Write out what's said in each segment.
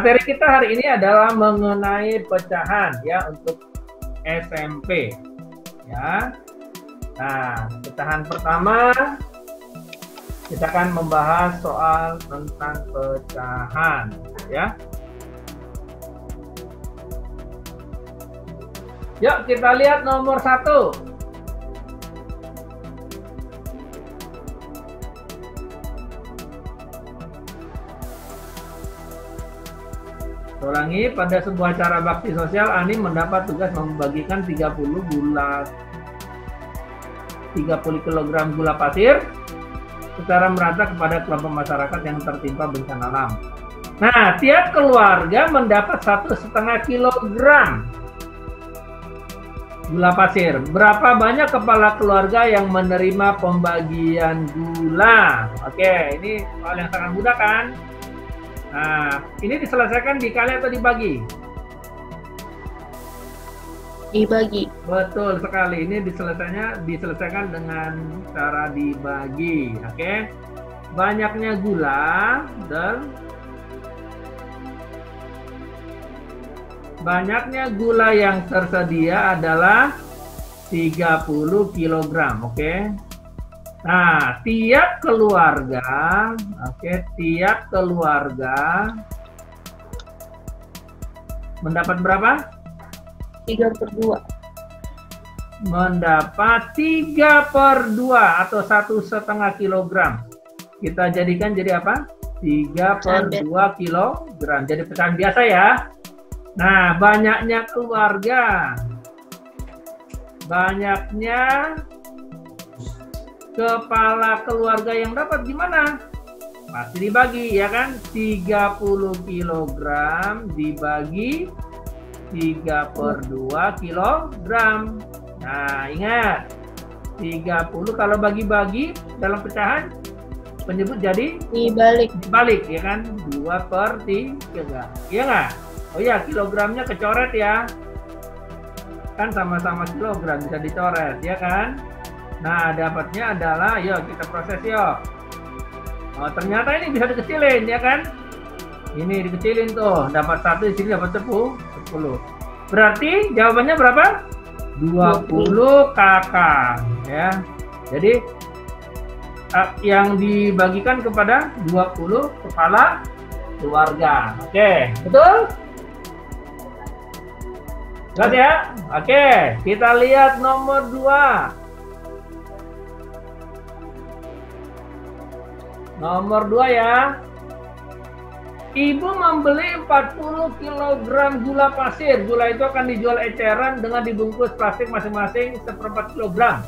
Materi kita hari ini adalah mengenai pecahan ya untuk SMP ya. Nah, pecahan pertama kita akan membahas soal tentang pecahan ya. Yuk kita lihat nomor 1. Ulangi, pada sebuah acara bakti sosial, Ani mendapat tugas membagikan 30 kg gula pasir secara merata kepada kelompok masyarakat yang tertimpa bencana alam. Nah, tiap keluarga mendapat 1,5 kilogram gula pasir. Berapa banyak kepala keluarga yang menerima pembagian gula? Oke, ini soal yang sangat mudah kan? Nah, ini diselesaikan dikali atau dibagi? Dibagi. Betul sekali. Ini diselesaikan dengan cara dibagi. Oke. Banyaknya gula dan banyaknya gula yang tersedia adalah 30 kg. Oke. Nah, tiap keluarga mendapat berapa? 3/2. Mendapat 3/2 atau 1,5 kilogram. Kita jadikan jadi apa? 3/2 kilogram. Jadi pecahan biasa ya. Nah, banyaknya keluarga. Banyaknya kepala keluarga yang dapat gimana? Pasti dibagi ya kan? 30 kg dibagi 3/2 kilogram. Nah, ingat 30 kalau bagi-bagi dalam pecahan penyebut jadi dibalik ya kan? 2/3. Iya nggak? Oh ya, kilogramnya kecoret ya. Kan sama-sama kilogram bisa dicoret ya kan? Nah, dapatnya adalah, yuk kita proses yuk. Oh, ternyata ini bisa dikecilin ya kan? Ini dikecilin tuh, dapat 1 di sini dapat 10. Berarti jawabannya berapa? 20 KK ya. Jadi yang dibagikan kepada 20 kepala keluarga. Oke, betul? Jelas ya? Oke, kita lihat nomor 2. Nomor 2 ya. Ibu membeli 40 kg gula pasir. Gula itu akan dijual eceran dengan dibungkus plastik masing-masing 1/4 kg.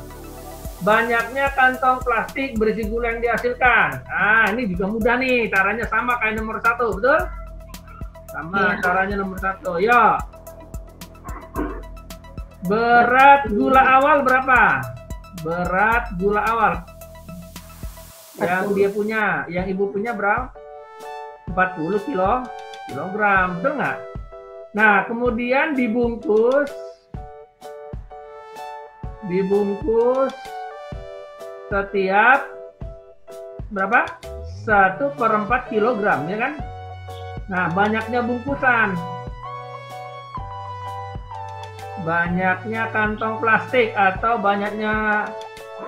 Banyaknya kantong plastik berisi gula yang dihasilkan. Nah, ini juga mudah nih. Caranya sama kayak nomor 1, betul? Sama caranya nomor 1. Yuk. Berat gula awal berapa? Berat gula awal yang dia punya, yang ibu punya berapa? 40 kilogram, betul nggak? Nah, kemudian dibungkus setiap berapa? 1/4 kilogram, ya kan? Nah, banyaknya bungkusan, banyaknya kantong plastik atau banyaknya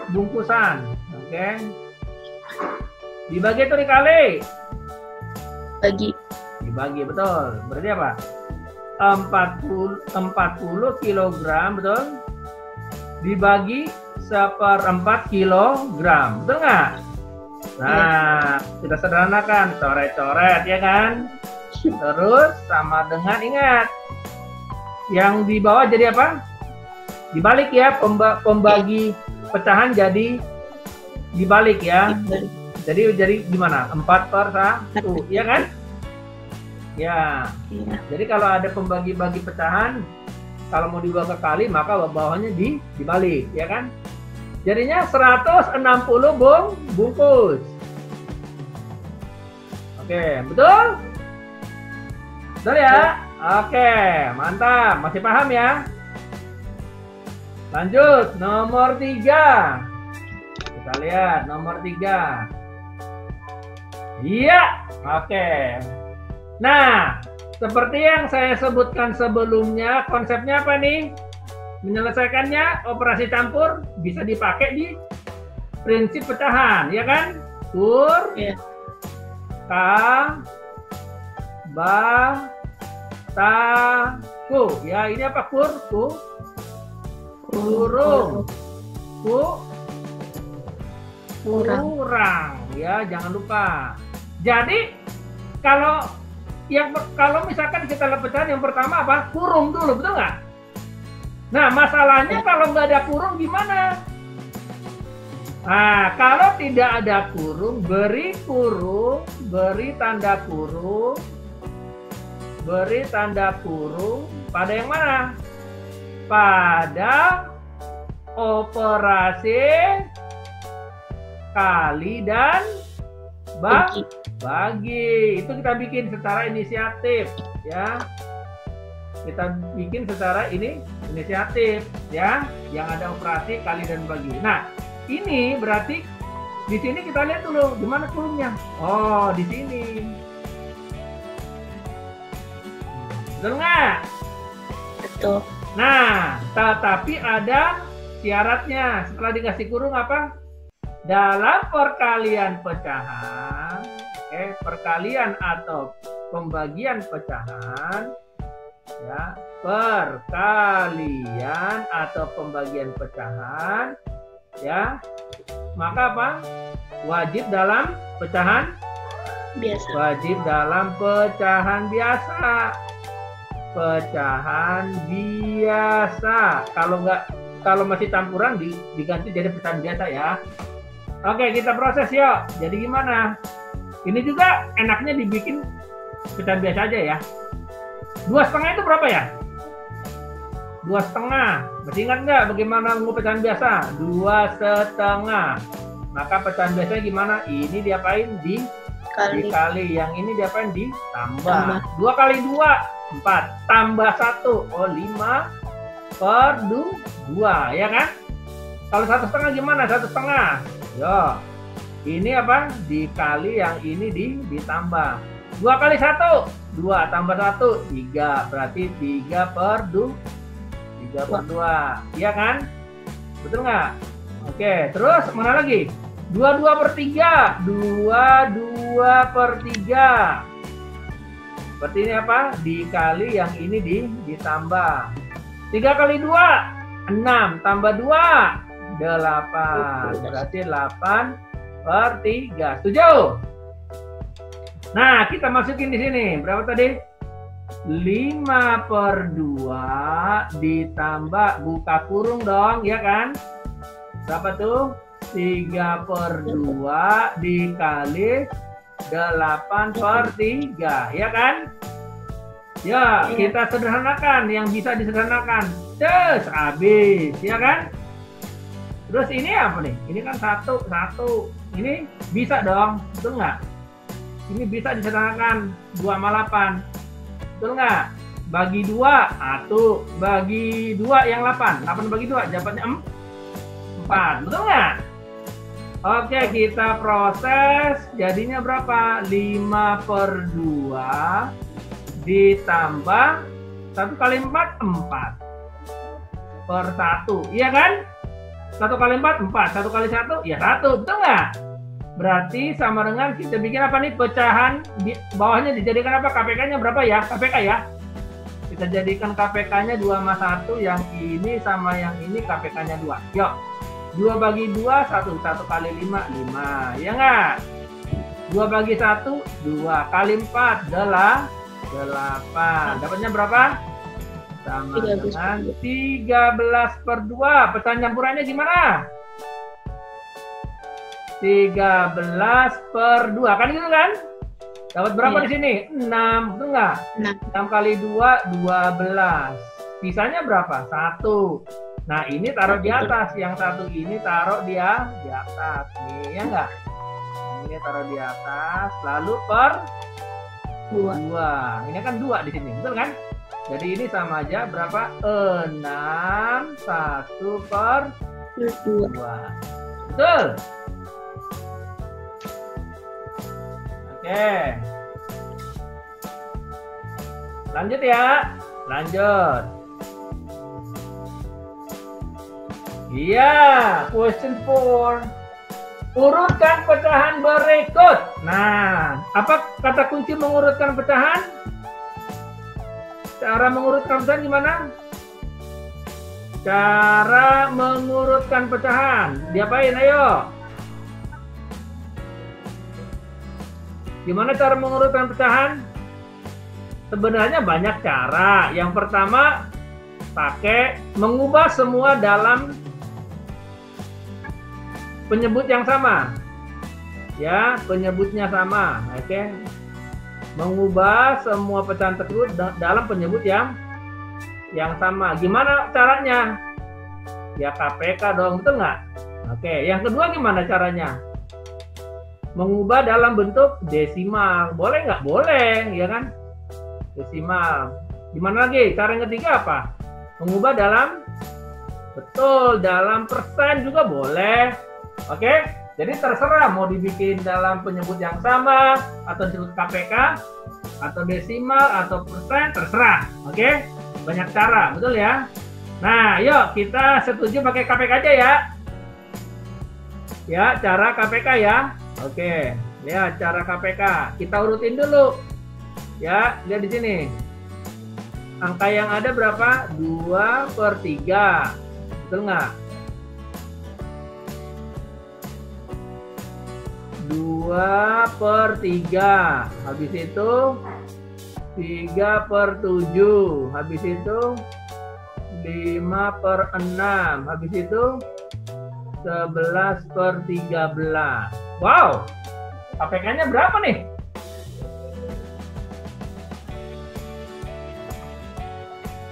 bungkusan, oke? Dibagi atau dikali? Dibagi, betul. Berarti apa? 40 kg, betul? Dibagi 1/4 kilogram, betul nggak? Nah, kita sederhanakan, coret-coret ya kan? Terus sama dengan, ingat, yang di bawah jadi apa? Dibalik ya, pembagi pecahan jadi dibalik ya. Jadi gimana? 4/1, ya kan? Ya. Jadi kalau ada pembagi-bagi pecahan, kalau mau dibawa ke kali, maka bawahnya dibalik, ya kan? Jadinya 160 bungkus. Oke, betul? Betul ya? Oke, mantap. Masih paham ya? Lanjut, nomor 3. Kita lihat nomor 3. Iya, oke. Nah, Seperti yang saya sebutkan sebelumnya, konsepnya apa nih? Menyelesaikannya, operasi campur bisa dipakai di prinsip pecahan, ya kan? Kur, Iya. ka, ba, ta, ku. Ya, ini apa kur? Ku, kurung, ku, kurang. Ya, jangan lupa. Jadi, kalau misalkan kita lihat pecahan yang pertama apa? Kurung dulu, betul nggak? Nah, masalahnya kalau nggak ada kurung gimana? Nah, kalau tidak ada kurung, beri tanda kurung pada yang mana? Pada operasi kali dan bagi. Itu kita bikin secara inisiatif, ya. Kita bikin secara inisiatif, ya. Yang ada operasi kali dan bagi. Nah, ini berarti di sini kita lihat dulu di mana kurungnya. Oh, di sini. Betul nggak? Betul. Nah, tetapi ada syaratnya. Setelah dikasih kurung apa? Dalam perkalian pecahan, perkalian atau pembagian pecahan, ya, perkalian atau pembagian pecahan, ya, maka apa? Wajib dalam pecahan biasa. Wajib dalam pecahan biasa. Pecahan biasa. Kalau masih campuran diganti jadi pecahan biasa, ya. Oke, kita proses yuk. Jadi gimana? Ini juga enaknya dibikin pecahan biasa aja, ya. 2,5 itu berapa ya? 2,5. Masih ingat nggak bagaimana ngubah pecahan biasa? 2,5. Maka pecahan biasanya gimana? Ini diapain? Dikali. Yang ini diapain? Ditambah. 2 kali 2, 4. Tambah 1. Oh, 5 per 2, ya kan? Kalau 1,5 gimana? 1,5. Yo, ini apa? Dikali yang ini ditambah. 2 kali 1, 2 tambah 1, 3. Berarti 3 per 2. Iya kan? Betul nggak? Oke, terus mana lagi? 22 per 3. 22 per 3. Berarti ini apa? Dikali yang ini ditambah. 3 kali 2, 6. Tambah 2, 8. Berarti 8 per 3. Setuju? Nah, kita masukin di sini. Berapa tadi? 5 per 2 ditambah, buka kurung dong, ya kan? Berapa tuh? 3 per 2 dikali 8 per 3, ya kan? Ya, kita sederhanakan yang bisa disederhanakan. Terus habis, ya kan? Terus ini apa nih? Ini kan 1. Ini bisa dong, betul nggak? Ini bisa disederhanakan 2 sama 8. Betul nggak? Bagi 2, 1. Bagi 2 yang 8. 8 bagi 2, dapatnya 4. Betul nggak? Oke, kita proses. Jadinya berapa? 5 per 2 ditambah 1 kali 4, 4 per 1. Iya kan? 1 kali 4, 4. 1 kali 1, ya 1. Betul nggak? Berarti sama dengan kita bikin apa nih? Pecahan bawahnya dijadikan apa? KPK-nya berapa ya? KPK ya? Kita jadikan KPK-nya 2 sama 1. Yang ini sama yang ini KPK-nya 2. Yuk. 2 bagi 2, 1. 1 kali 5, 5. Ya nggak? 2 bagi 1, 2. Kali 4, 8. Dapatnya berapa? Sama dengan 13 per 2. Pecahan campurannya gimana? 13 per 2. Kan gitu kan? Dapat berapa di sini? 6. Betul nggak? 6 kali 2, 12. Sisanya berapa? 1. Nah, ini taruh di atas. Yang 1 ini taruh dia di atas. Nih, ya nggak? Ini taruh di atas. Lalu per 2. Ini kan 2 di sini. Betul kan? Jadi ini sama aja berapa? 6. 1 per 2. Betul? Oke. Lanjut ya. Lanjut. Iya, question 4. Urutkan pecahan berikut. Nah, apa kata kunci mengurutkan pecahan? Cara mengurutkan pecahan gimana? Cara mengurutkan pecahan. Diapain? Ayo. Gimana cara mengurutkan pecahan? Sebenarnya banyak cara. Yang pertama, pakai mengubah semua dalam penyebut yang sama. Ya, penyebutnya sama. Oke. Mengubah semua pecahan tersebut dalam penyebut yang sama. Gimana caranya? Ya KPK dong, betul nggak? Oke, yang kedua gimana caranya? Mengubah dalam bentuk desimal. Boleh nggak? Boleh, ya kan? Desimal. Gimana lagi? Cara yang ketiga apa? Mengubah dalam, betul, dalam persen juga boleh. Oke, jadi terserah mau dibikin dalam penyebut yang sama, atau disebut KPK, atau desimal, atau persen, terserah. Oke, banyak cara, betul ya? Nah, yuk kita setuju pakai KPK aja ya. Ya, cara KPK ya. Oke, lihat cara KPK. Kita urutin dulu. Ya, lihat di sini. Angka yang ada berapa? 2/3. Betul nggak? 2/3. Habis itu 3/7. Habis itu 5/6. Habis itu 11/13. Wow, KPK-nya berapa nih?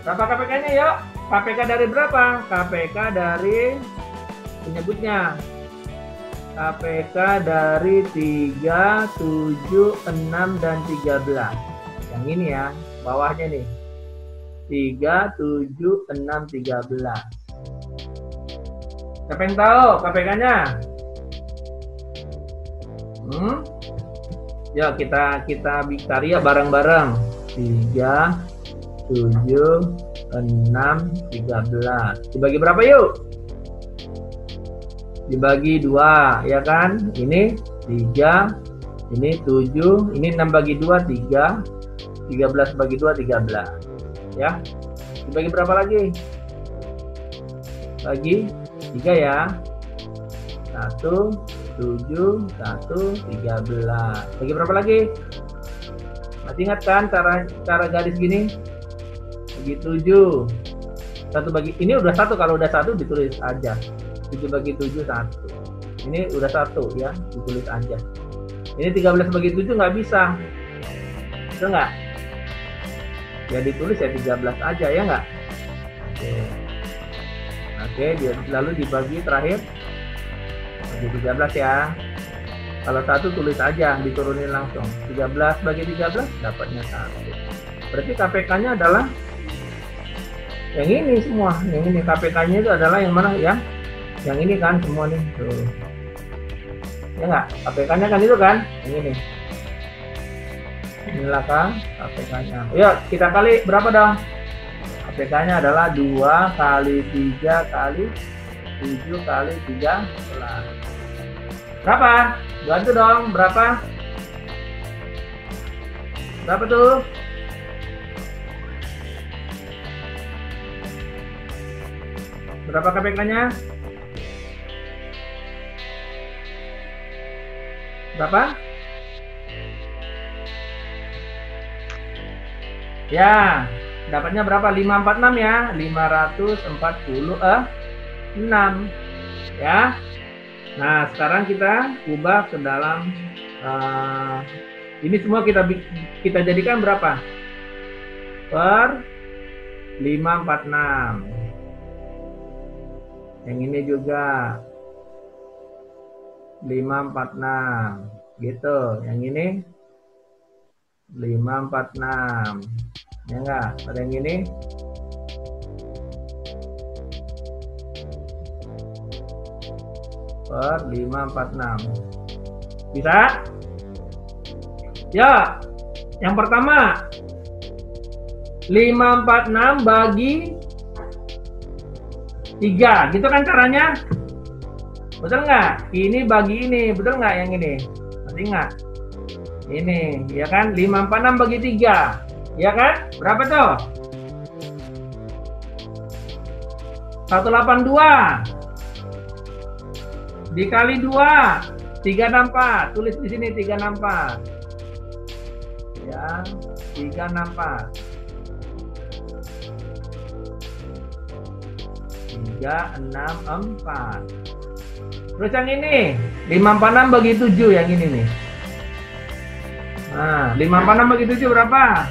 Berapa KPK-nya yuk? KPK dari berapa? KPK dari penyebutnya. KPK dari 3, 7, 6, dan 13. Yang ini ya, bawahnya nih. 3, 7, 6, 13. Siapa yang tahu KPK-nya? Ya, kita cari ya bareng-bareng. 3, 7, 6, 13. Dibagi berapa yuk? Dibagi 2, ya kan? Ini 3, ini 7, ini 6 bagi 2, 3. 13 bagi 2, 13. Ya. Dibagi berapa lagi? Bagi 3 ya. 1, 7, 1, 13. Bagi berapa lagi? Masih ingat kan cara garis gini? Bagi 7. 1 bagi, ini udah 1, kalau udah 1 ditulis aja. 7 bagi 7, 1. Ini udah 1 ya, ditulis aja. Ini 13 bagi 7 nggak bisa. Bisa nggak? Ya ditulis ya 13 aja ya nggak? Oke, lalu dibagi terakhir. Bagi 13 ya. Kalau 1 tulis aja, diturunin langsung. 13 bagi 13 dapatnya 1. Berarti KPK-nya adalah yang ini semua. Yang ini KPK-nya itu adalah yang mana ya? Yang ini kan semua nih. Tuh. Ya nggak? KPK-nya kan itu kan? Yang ini. Inilah kan KPK-nya. Yuk, kita kali berapa dong? KPK-nya adalah 2 kali 3 kali 7 kali 13. Berapa? Bantu dong, berapa? Berapa tuh? Berapa KPK-nya? Berapa? Ya, dapatnya berapa? 546 ya. 546 ya. Nah, sekarang kita ubah ke dalam ini semua kita jadikan berapa? Per 546. Yang ini juga 546 gitu. Yang ini 546. Ya enggak? Ada yang ini per 546. Bisa? Ya, yang pertama 546 bagi 3. Gitu kan caranya? Betul nggak? Ini bagi ini. Betul nggak yang ini? Masih ingat? Ini, ya kan? 546 bagi 3. Ya kan? Berapa tuh? 182 dikali 2 364. Tulis di sini 364 ya, 364 364. Terus yang ini 546 bagi 7 yang ini nih. Nah 546 bagi 7 berapa?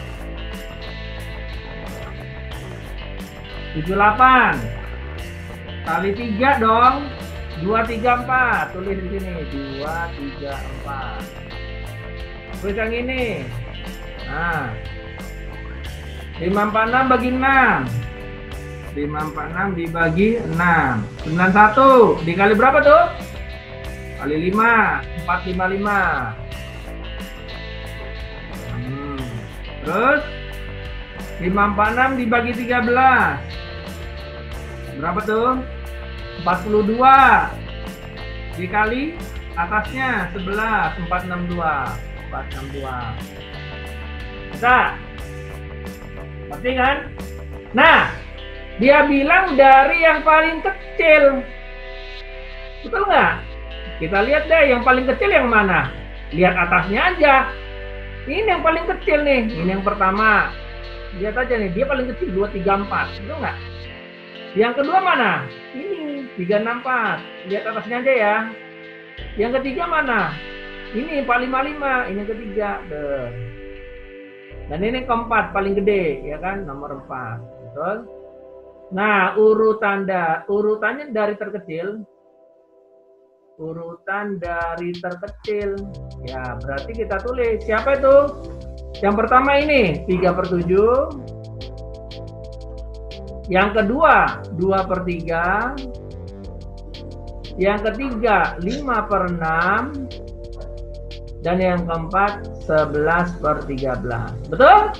78 kali 3 dong. 234. Tulis di sini 234. Terus yang ini. Nah. 546 bagi 6. 546 dibagi 6. 91 dikali berapa tuh? Kali 5. 455. Terus 546 dibagi 13. Berapa tuh? 42 dikali atasnya 11. 462. 462. Bisa? Ngerti kan? Nah, dia bilang dari yang paling kecil. Betul nggak? Kita lihat deh yang paling kecil yang mana. Lihat atasnya aja. Ini yang paling kecil nih. Ini yang pertama. Lihat aja nih, dia paling kecil 234. Betul nggak? Yang kedua mana? Ini 364. Lihat atasnya aja ya. Yang ketiga mana? Ini 455. Ini yang ketiga. Dan ini keempat paling gede, ya kan? Nomor 4. Betul? Nah, urutannya dari terkecil. Urutan dari terkecil. Ya, berarti kita tulis. Siapa itu? Yang pertama ini 3/7. Yang kedua 2/3. Yang ketiga 5/6. Dan yang keempat 11/13. Betul?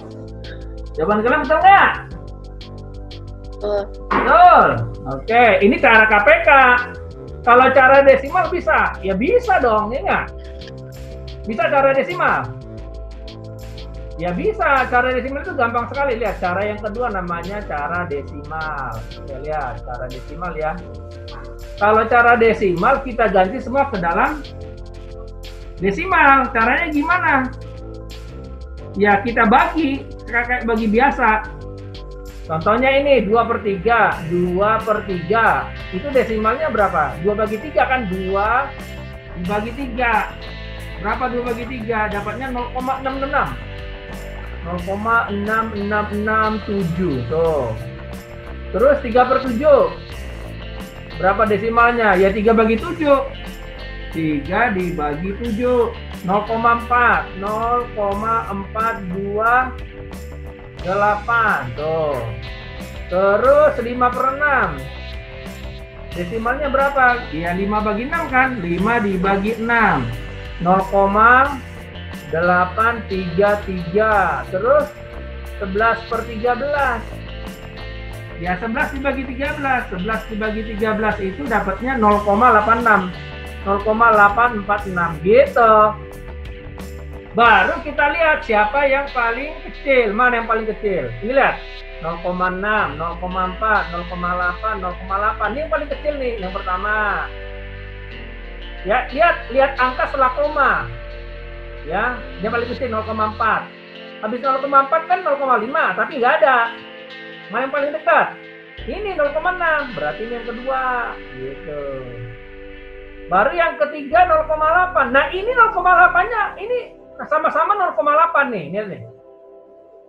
Jawaban kalian betul nggak? Betul. Oke, ini cara KPK. Kalau cara desimal bisa? Ya bisa dong, ya nggak? Bisa cara desimal? Ya bisa, cara desimal itu gampang sekali. Lihat, cara yang kedua namanya cara desimal. Ya, lihat, cara desimal ya. Kalau cara desimal kita ganti semua ke dalam desimal. Caranya gimana? Ya kita bagi, kayak bagi biasa. Contohnya ini 2/3. 2/3 itu desimalnya berapa? 2/3 kan? 2 dibagi 3. Berapa 2/3? Dapatnya 0,666. 0,6667. Tuh. Terus 3/7. Berapa desimalnya? Ya 3/7. 3 dibagi 7. 0,4. 0,428. Tuh. Terus 5/6. Desimalnya berapa? Ya 5/6 kan? 5 dibagi 6. 0,833. Terus 11/13. Ya 11 dibagi 13. 11 dibagi 13 itu dapatnya 0,86. 0,846 gitu. Baru kita lihat siapa yang paling kecil. Mana yang paling kecil? Ini lihat. 0,6, 0,4, 0,8, 0,8. Ini yang paling kecil nih, yang pertama. Ya, lihat angka setelah koma. Ya, dia paling kecil 0,4. Habis 0,4 kan 0,5, tapi nggak ada. Mana yang paling dekat? Ini 0,6, berarti ini yang kedua. Gitu. Baru yang ketiga 0,8. Nah, ini 0,8-nya ini sama-sama 0,8 nih, lihat nih.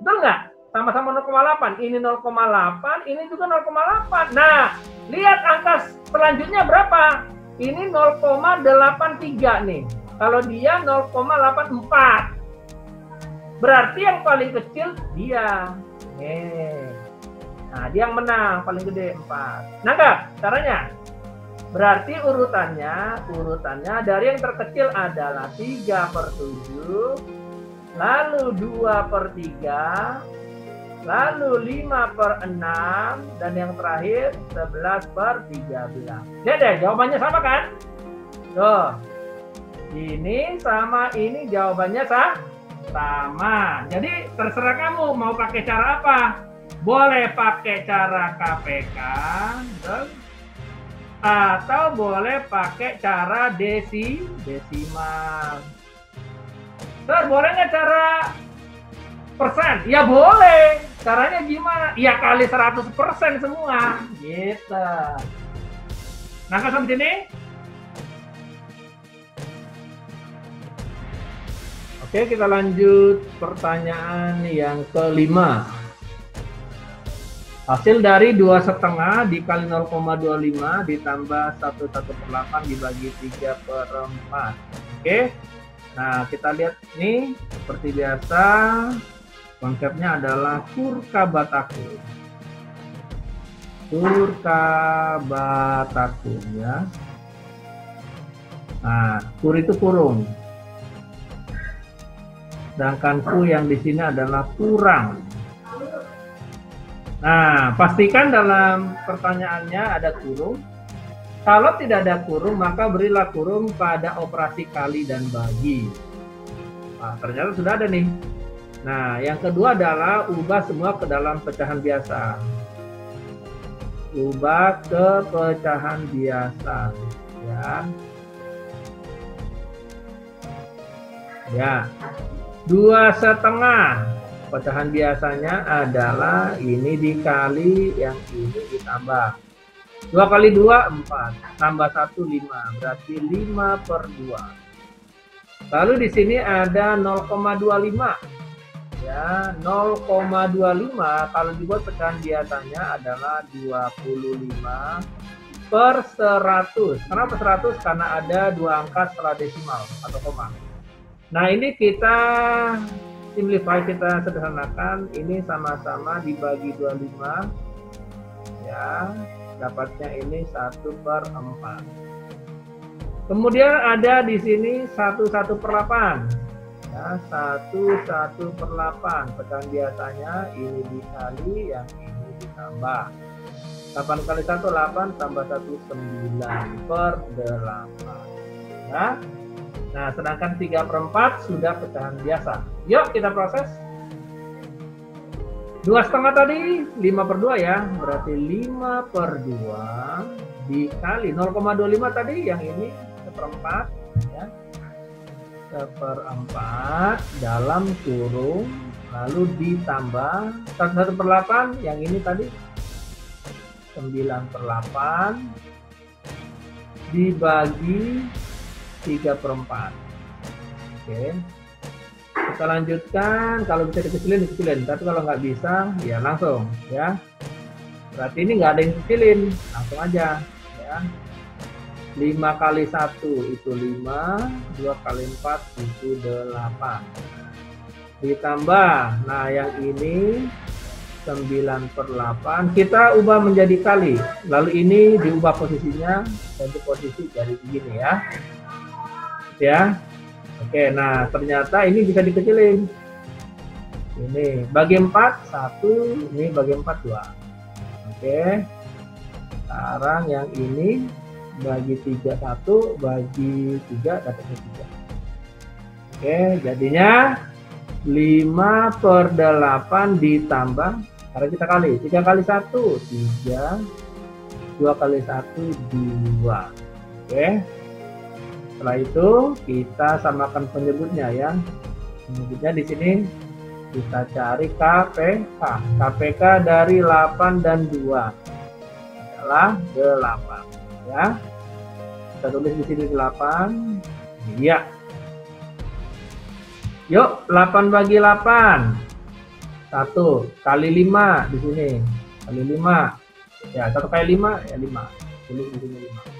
Betul nggak? Sama-sama 0,8. Ini 0,8, ini juga 0,8. Nah, lihat angka selanjutnya berapa? Ini 0,83 nih. Kalau dia 0,84. Berarti yang paling kecil dia. Nah, dia yang menang, paling gede 4. Nangkap caranya? Berarti urutannya dari yang terkecil adalah 3/7, lalu 2/3, Lalu 5/6 dan yang terakhir 11/13. Lihat deh, jawabannya sama kan? Tuh. Ini sama ini jawabannya sama. Jadi terserah kamu mau pakai cara apa. Boleh pakai cara KPK atau boleh pakai cara desimal. Sir, boleh nggak cara persen? Ya boleh. Caranya gimana? Ya kali 100% semua. Gitu. Nangkap sampai sini? Oke, kita lanjut pertanyaan yang kelima. Hasil dari 2,5 dikali 0,25 ditambah 1/8 dibagi 3/4. Oke. Nah, kita lihat nih seperti biasa konsepnya adalah Kurkabataku. Kurkabataku ya. Nah, kur itu kurung. Sedangkan ku yang di sini adalah kurang. Nah, pastikan dalam pertanyaannya ada kurung. Kalau tidak ada kurung, maka berilah kurung pada operasi kali dan bagi. Nah, ternyata sudah ada nih. Nah, yang kedua adalah ubah semua ke dalam pecahan biasa. Ubah ke pecahan biasa. Ya. 2,5 pecahan biasanya adalah ini dikali yang ini ditambah 2 kali 2 4 tambah 1 5 berarti 5/2. Lalu di sini ada 0,25 ya. 0,25 kalau dibuat pecahan biasanya adalah 25/100. Kenapa 100? Karena ada 2 angka setelah desimal atau koma. Nah, ini kita simplify, kita sederhanakan. Ini sama-sama dibagi 25 ya, dapatnya ini 1/4. Kemudian ada di sini 1/8 ya, 1/8 pecahan biasanya ini dikali yang ini ditambah 8 kali 1 8 tambah 1 9/8 ya. Nah, sedangkan 3/4 sudah pecahan biasa. Yuk kita proses. 2,5 tadi 5/2 ya, berarti 5/2 dikali 0,25 tadi yang ini 1/4 ya. 1/4 dalam kurung lalu ditambah 1/8 yang ini tadi 9/8 dibagi 3/4. Oke. Kita lanjutkan, kalau bisa dikecilin, tapi kalau nggak bisa ya langsung ya. Berarti ini nggak ada yang kecilin, langsung aja ya. 5 kali 1 itu 5, 2 kali 4 itu 8. Ditambah, nah yang ini 9/8 kita ubah menjadi kali. Lalu ini diubah posisinya untuk posisi dari begini ya. Ya, oke. Nah, ternyata ini bisa dikecilin. Ini bagi 4 1, ini bagi 4 2. Oke. Sekarang yang ini bagi 3 1, bagi 3 dapatnya 3. Oke, jadinya 5/8 ditambah, karena kita kali 3 kali 1 3, 2 kali 1 2. Oke. Setelah itu kita samakan penyebutnya ya. Penyebutnya di sini kita cari KPK. KPK dari 8 dan 2 adalah 8 ya. Kita tulis di sini 8. Iya. Yuk, 8 bagi 8. 1 kali 5 di sini. Kali 5. Ya, 1 kali 5 ya 5. Tulis di sini 5.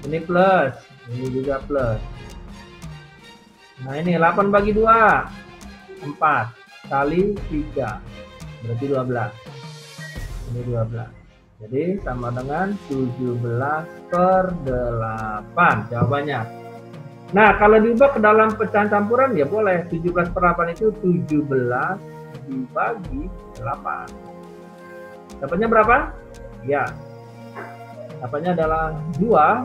Ini plus, ini juga plus. Nah, ini 8 bagi 2. 4 kali 3. Berarti 12. Ini 12. Jadi sama dengan 17/8 jawabannya. Nah, kalau diubah ke dalam pecahan campuran ya boleh. 17/8 itu 17 dibagi 8. Dapatnya berapa? Ya. Dapatnya adalah 2.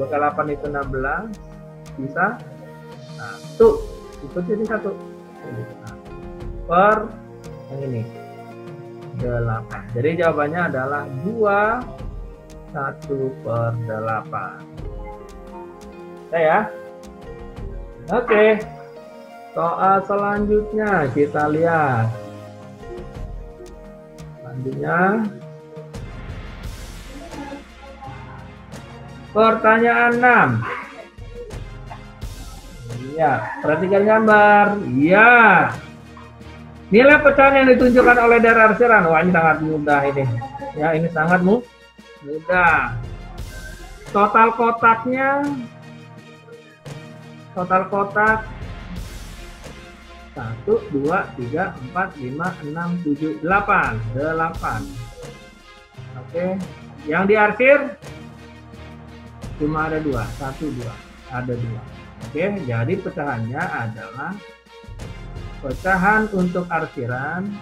2 kali 8 itu 16. Bisa 1. Itu jadi 1. Nah, per yang ini 8. Jadi jawabannya adalah 21/8. Ya. Oke. Soal selanjutnya kita lihat. Selanjutnya pertanyaan 6. Iya, perhatikan gambar. Iya. Nilai pecahan yang ditunjukkan oleh daerah arsiran. Wah, ini sangat mudah ini. Ya, ini sangat mudah. Total kotaknya, total kotak 1, 2, 3, 4, 5, 6, 7, 8. 8. Oke. Yang diarsir cuma ada 2. 1, 2. Ada 2. Oke. Jadi pecahannya adalah pecahan untuk arsiran.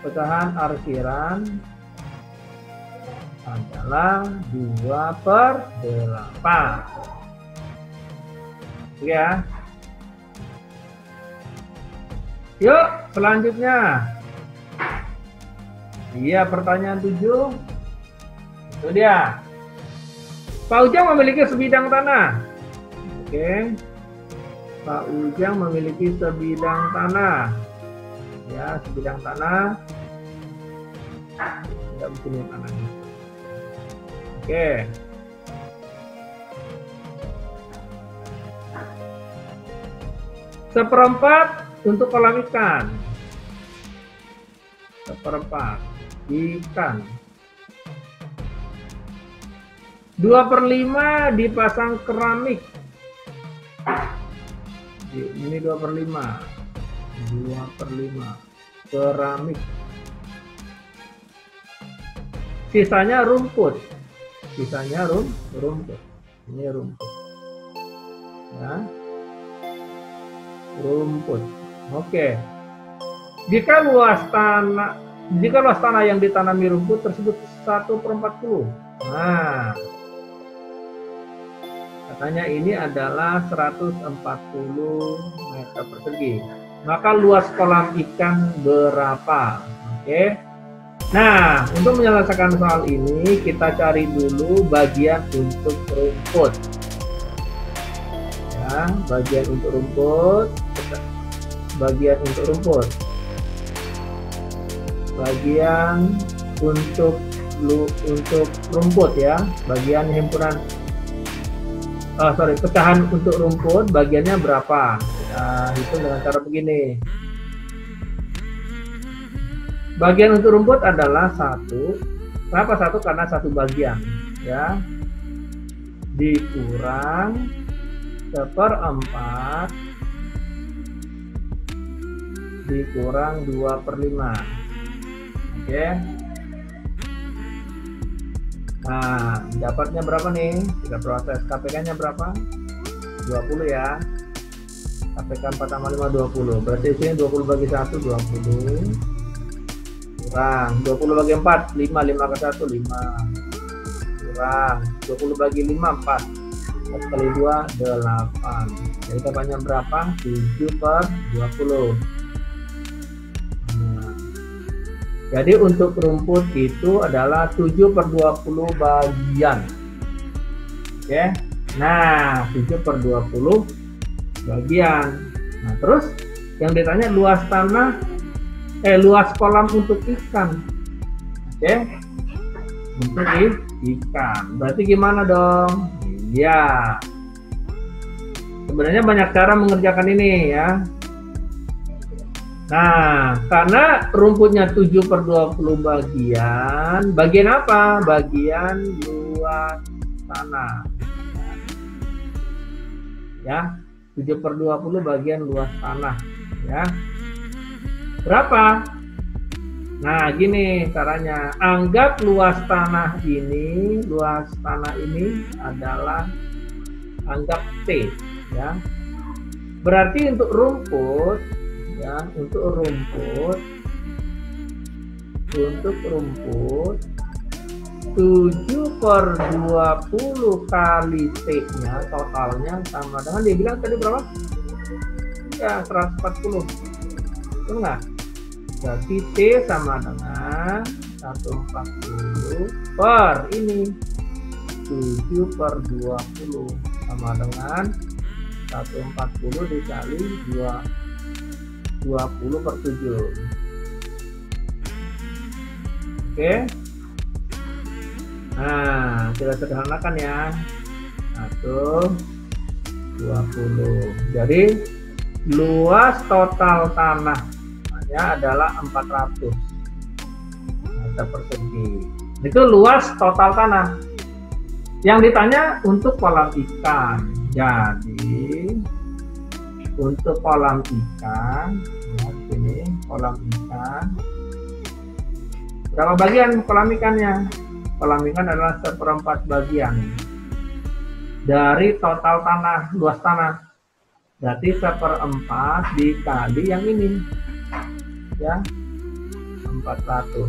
Pecahan arsiran adalah 2/8. Ya. Yuk, selanjutnya. Iya, pertanyaan 7. Itu dia. Pak Ujang memiliki sebidang tanah. Oke. Pak Ujang memiliki sebidang tanah. Ya, sebidang tanah. Tidak begini tanahnya. Oke. Seperempat untuk kolam ikan. Seperempat ikan. 2/5 dipasang keramik. Ini 2/5. 2/5 keramik. Sisanya rumput. Sisanya rumput. Ini rumput. Ya. Rumput. Oke. Jika luas tanah yang ditanami rumput tersebut 1/40. Nah, katanya ini adalah 140 meter persegi. Maka luas kolam ikan berapa? Oke. Nah, untuk menyelesaikan soal ini kita cari dulu bagian untuk rumput. Ya, bagian untuk rumput. Bagian untuk rumput. Bagian untuk rumput ya. Bagian himpunan. Pecahan untuk rumput bagiannya berapa? Kita hitung dengan cara begini. Bagian untuk rumput adalah 1. Kenapa 1? Karena 1 bagian ya. Dikurang 1/4 dikurang 2/5. Oke. Nah, dapatnya berapa nih? Kita proses. KPK-nya berapa? 20 ya. KPK 4 tambah 5 20. Berarti sini 20 bagi 1 20. Kurang 20 bagi 4 5. 5 ke 1 5. Kurang 20 bagi 5 4. 4 kali 2 8. Jadi dapatnya berapa? 7/20. Jadi untuk rumput itu adalah 7/20 bagian. Oke. Nah, 7/20 bagian. Nah, terus yang ditanya luas luas kolam untuk ikan. Oke. Untuk ikan. Berarti gimana dong? Ya. Sebenarnya banyak cara mengerjakan ini ya. Nah, karena rumputnya 7/20 bagian. Bagian apa? Bagian luas tanah. Ya, 7/20 bagian luas tanah. Ya. Berapa? Nah, gini caranya. Anggap luas tanah ini adalah anggap T. Ya. Berarti untuk rumput, ya, untuk rumput 7/20 kali T-nya totalnya sama dengan, dia bilang tadi berapa? Ya, 140. Betul nggak? Berarti T sama dengan 140 per ini 7/20 sama dengan 140 dikali 20/7. Oke. Nah, kita sederhanakan ya. 1/20. Jadi luas total tanahnya adalah 400 meter persegi. Itu luas total tanah. Yang ditanya untuk kolam ikan. Jadi untuk kolam ikan, ya, sini kolam ikan. Berapa bagian kolam ikannya? Kolam ikan adalah 1/4 bagian dari total tanah, luas tanah. Berarti 1/4 dikali yang ini, ya, 400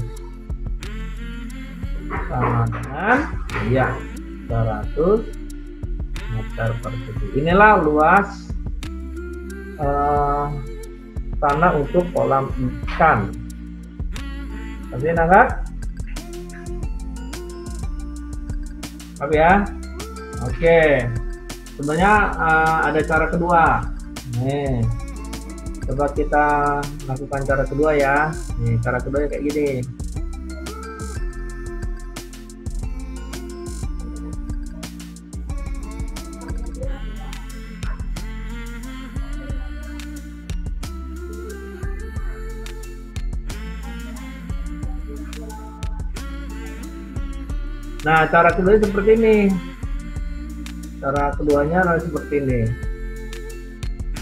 sama dengan, ya, 100 meter persegi. Inilah luas tanah untuk kolam ikan. Tapi nangkap? Apa ya? Oke. Sebenarnya ada cara kedua. Nih, coba kita lakukan cara kedua ya. Nih, cara kedua kayak gini. Nah, cara kedua seperti ini. Cara keduanya adalah seperti ini.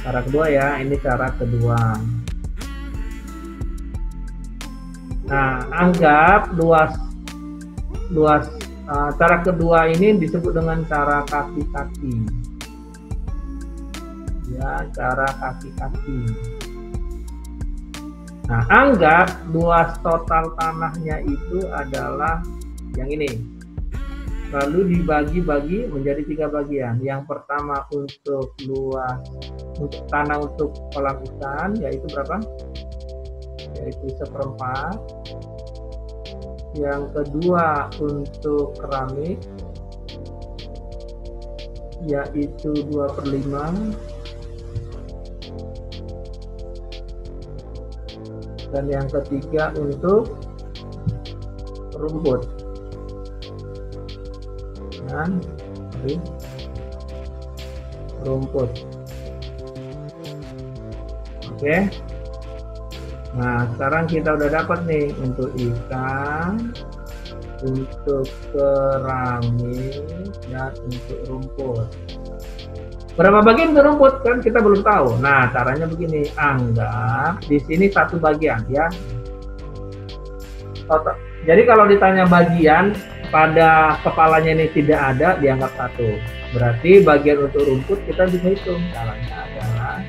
Cara kedua ya, ini cara kedua. Nah, anggap cara kedua ini disebut dengan cara kaki-kaki. Ya, cara kaki-kaki. Nah, anggap luas total tanahnya itu adalah yang ini. Lalu dibagi-bagi menjadi 3 bagian. Yang pertama untuk tanah untuk kolam ikan, yaitu berapa? Yaitu 1/4. Yang kedua untuk keramik, yaitu 2/5. Dan yang ketiga untuk rumput. Dan rumput. Oke. Nah, sekarang kita udah dapat nih untuk ikan, untuk keramik, dan untuk rumput. Berapa bagian untuk rumput kan kita belum tahu. Nah, caranya begini, anggap di sini 1 bagian ya. Jadi kalau ditanya bagian, pada kepalanya ini tidak ada, dianggap 1. Berarti bagian untuk rumput kita bisa hitung. Caranya adalah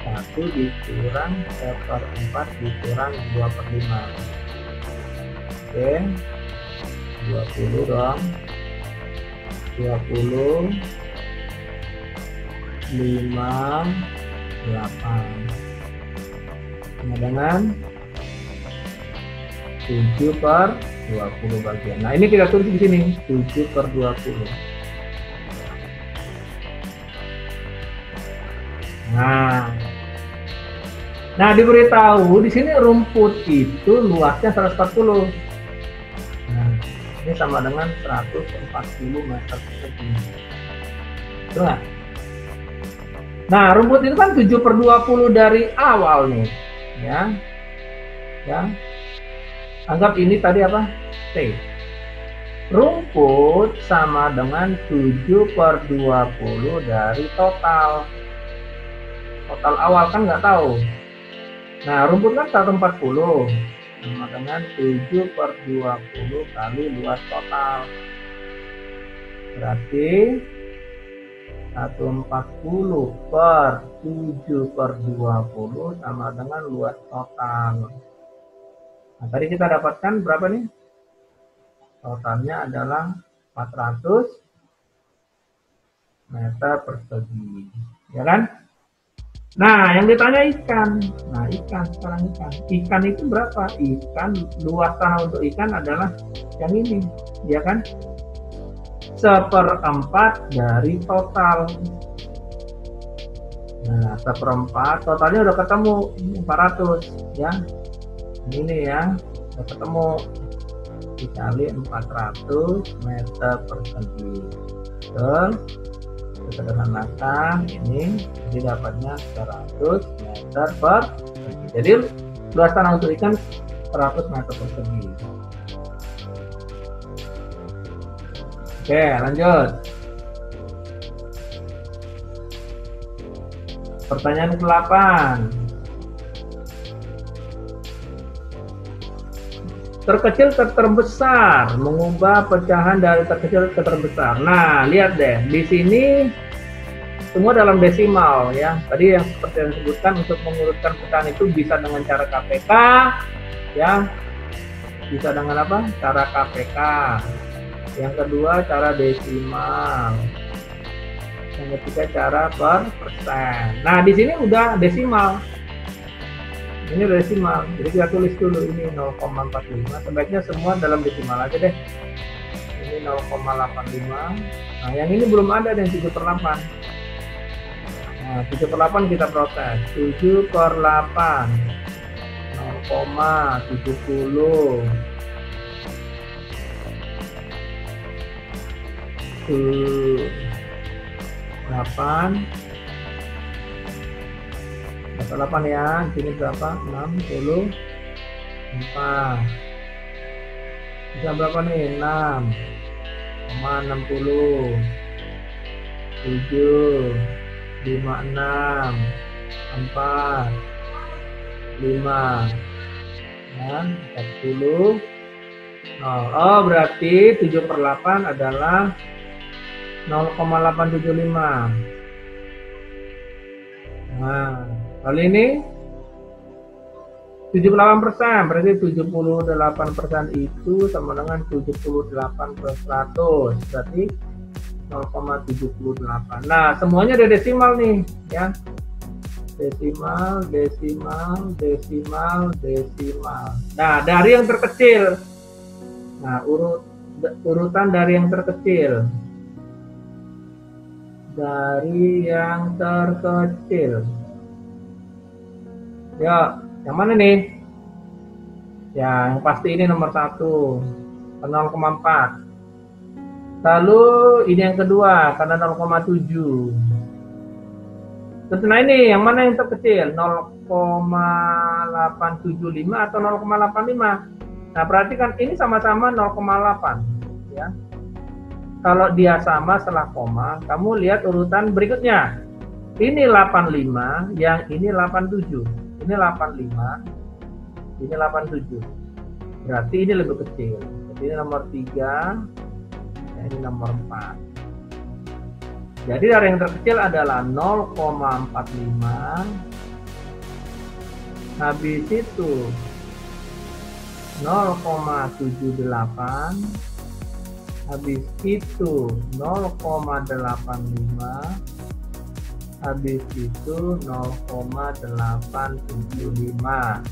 1 dikurang 1/4 dikurang 2/5. Oke, 20 dong. 20, 5, 8. Sama dengan 7/20 bagian. Nah, ini kita tulis di sini 7/20. Nah, diberitahu di sini rumput itu luasnya 140. Nah, ini sama dengan 140 meter persegi. Betul nggak? Nah, rumput itu kan 7/20 dari awal nih, ya. Anggap ini tadi apa? T. Rumput sama dengan 7/20 dari total. Total awal kan nggak tahu. Nah, rumput kan 140 sama dengan 7/20 kali luas total. Berarti 140 per 7 per 20 sama dengan luas total. Nah, tadi kita dapatkan berapa nih? Totalnya adalah 400 meter persegi, ya kan? Nah, yang ditanya ikan. Nah, ikan sekarang ikan itu berapa? Ikan, luas tanah untuk ikan adalah yang ini, ya kan? 1/4 dari total. Nah, 1/4 totalnya udah ketemu 400, ya. Ini ya, udah ketemu, dikali 400 meter persegi. Terus kita sederhanakan ini, jadi dapatnya 100 meter persegi. Jadi luas tanah untuk ikan 100 meter persegi. Oke, lanjut. Pertanyaan ke-8. Terkecil ke terbesar, mengubah pecahan dari terkecil ke terbesar. Nah, lihat deh, di sini semua dalam desimal ya. Tadi yang seperti yang disebutkan, untuk mengurutkan pecahan itu bisa dengan cara KPK, ya. Bisa dengan apa? Cara KPK. Yang kedua cara desimal. Yang ketiga cara per persen. Nah, di sini udah desimal. Ini desimal, jadi kita tulis dulu ini 0,45. Sebaiknya semua dalam desimal aja deh. Ini 0,85. Nah, yang ini belum ada yang 7/8. Nah, 7/8 kita proses. 7/8 0,70 8 ya, sini berapa? 64. Bisa berapa nih? 6,60 7 56 4 5 dan 40 0. Oh, berarti 7/8 adalah 0,875. Nah, kali ini 78%, berarti 78% itu sama dengan 78 per 100, berarti 0,78. Nah, semuanya ada desimal nih, ya. Desimal, desimal, desimal, desimal. Nah, dari yang terkecil. Nah, urutan dari yang terkecil. Dari yang terkecil. Ya, yang mana nih? Ya, yang pasti ini nomor 1, 0,4. Lalu ini yang kedua, karena 0,7. Terus nah ini, yang mana yang terkecil? 0,875 atau 0,85? Nah, perhatikan ini sama-sama 0,8. Ya. Kalau dia sama setelah koma, kamu lihat urutan berikutnya. Ini 85, yang ini 87. Ini 85, ini 87. Berarti ini lebih kecil. Jadi ini nomor 3, ini nomor 4. Jadi dari yang terkecil adalah 0,45. Habis itu 0,78. Habis itu 0,85. Habis itu 0,875.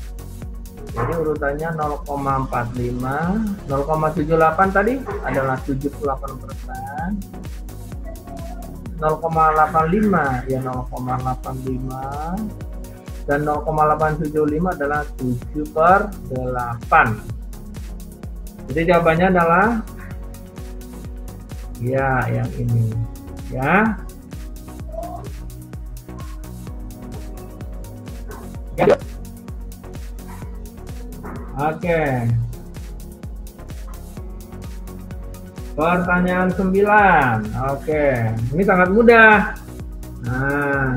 Jadi urutannya 0,45, 0,78 tadi adalah 78%. 0,85 ya 0,85 dan 0,875 adalah 7/8. Jadi jawabannya adalah ya yang ini ya. Oke. Pertanyaan 9. Oke, ini sangat mudah. Nah,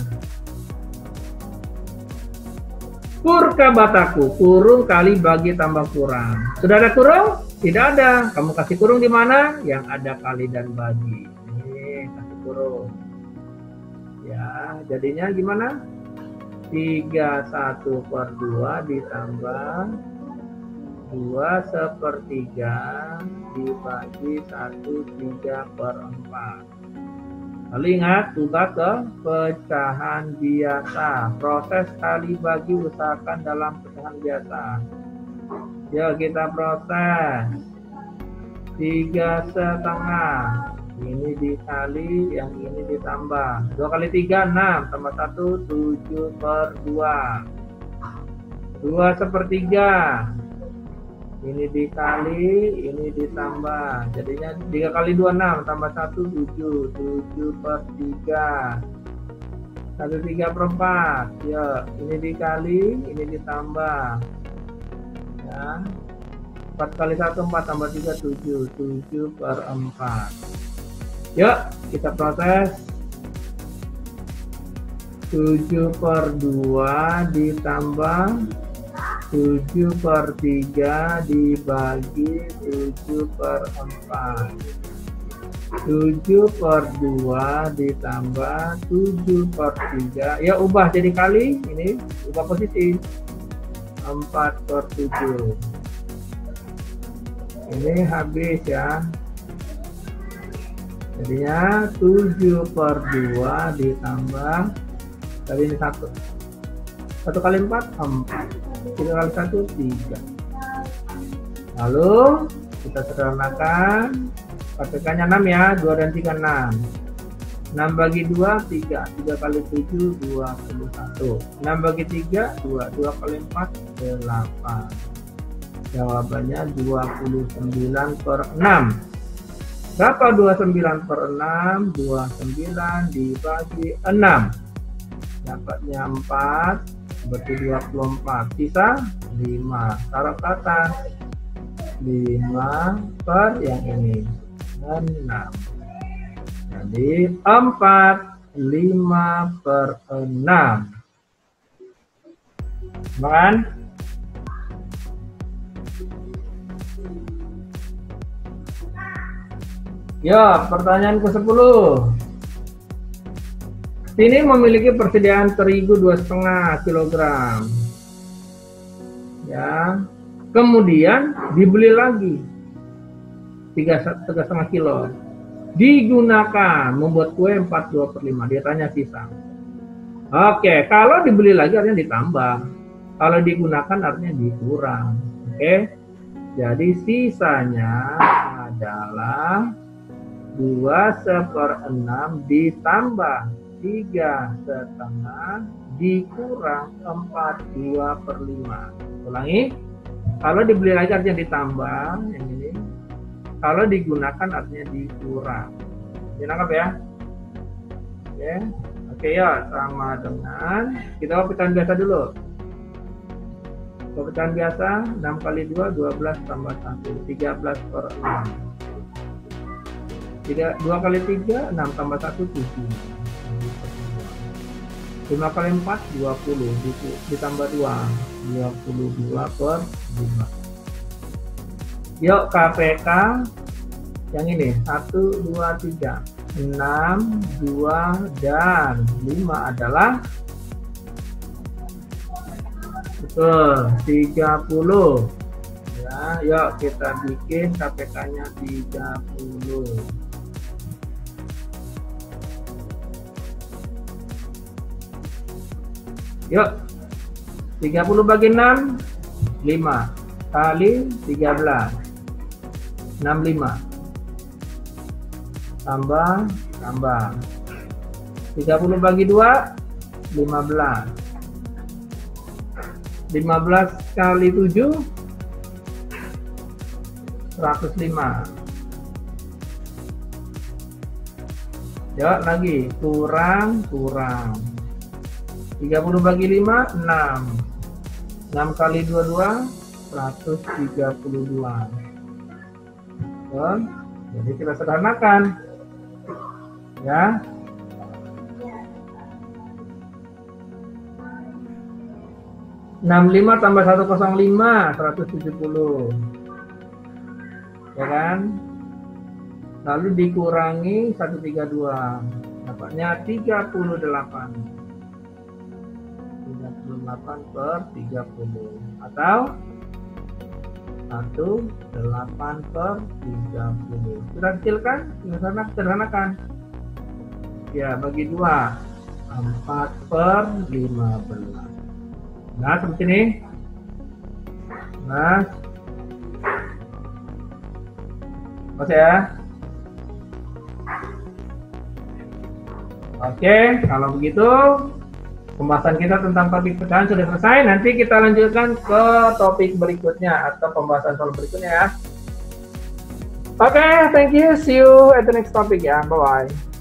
Purka bataku, kurung kali bagi tambah kurang. Sudah ada kurung? Tidak ada. Kamu kasih kurung di mana? Yang ada kali dan bagi. Ini kasih kurung. Jadinya gimana? 31 per 2 ditambah 2/3 dibagi 1/3 per 4. Lalu ingat, ubah ke pecahan biasa. Proses kali bagi usahakan dalam pecahan biasa. Yuk kita proses. 3/2. Ini dikali, yang ini ditambah. 2 kali 3, 6. Tambah 1, 7 per 2. 2/3. Ini dikali, ini ditambah. Jadinya 3 kali 2, 6. Tambah 1, 7. 7 per 3. 1/3/4. Ya, ini dikali, ini ditambah. Ya. 4 kali 1, 4. Tambah 3, 7. 7 per 4. Yuk, kita proses. 7 per 2 ditambah 7 per 3 dibagi 7 per 4. 7 per 2 ditambah 7 per 3. Ya, ubah jadi kali. Ini ubah posisi. 4 per 7. Ini habis ya. Jadinya 7 per 2 ditambah, tadi ini 1. 1 kali 4, 4. 3 kali 1, 3. Lalu kita sederhanakan. KPK-nya 6 ya, 2 dan 3, 6. 6 bagi 2, 3. 3 kali 7, 21. 6 bagi 3, 2. 2 kali 4, 8. Jawabannya 29 per 6. Berapa 29 per 6? 29 dibagi 6. Dapatnya 4, berarti 24. Sisa 5. Taruh ke atas. 5 per yang ini. 6. Jadi 4, 5 per 6. Kan? Ya, pertanyaan ke-10. Sini memiliki persediaan terigu 2,5 kg. Ya. Kemudian dibeli lagi 3,5 kilo. Digunakan membuat kue 4/2/5. Dia tanya sisa. Oke, kalau dibeli lagi artinya ditambah. Kalau digunakan artinya dikurang. Oke. Jadi sisanya adalah 2/6 ditambah 3,5 dikurang 4/2/5. Ulangi. Kalau dibeli lagi artinya ditambah yang ini. Kalau digunakan artinya dikurang. Ditangkap ya. Oke. Oke ya, sama dengan kita pecahan biasa dulu. Pecahan biasa 6 kali 2 12 tambah 1 13 per 6. 2 kali 3 6 tambah 1 7. 5 kali 4 20 ditambah 2 22 per 5. Yuk KPK yang ini 1 2 3 6 2 dan 5 adalah betul 30 ya. Yuk kita bikin KPK-nya 30. Yuk, 30 bagi 6, 5 kali 13, 65. Tambah. 30 bagi 2, 15. 15 kali 7, 105. Yuk lagi, kurang. 30 bagi 5, 6. 6 kali 22, 132. Jadi kita sederhanakan. Ya. Enam 65 tambah 105, 170. Ya kan? Lalu dikurangi 132. Dapatnya 38. 38 per 30. Atau 18 per 30. Sudah kecil kan? Sederhanakan. Ya, bagi 2. 4 per 15. Nah, seperti ini. Nah. Oke ya. Oke, kalau begitu pembahasan kita tentang topik pecahan sudah selesai. Nanti kita lanjutkan ke topik berikutnya atau pembahasan soal berikutnya ya. Oke, thank you. See you at the next topic ya. Bye-bye.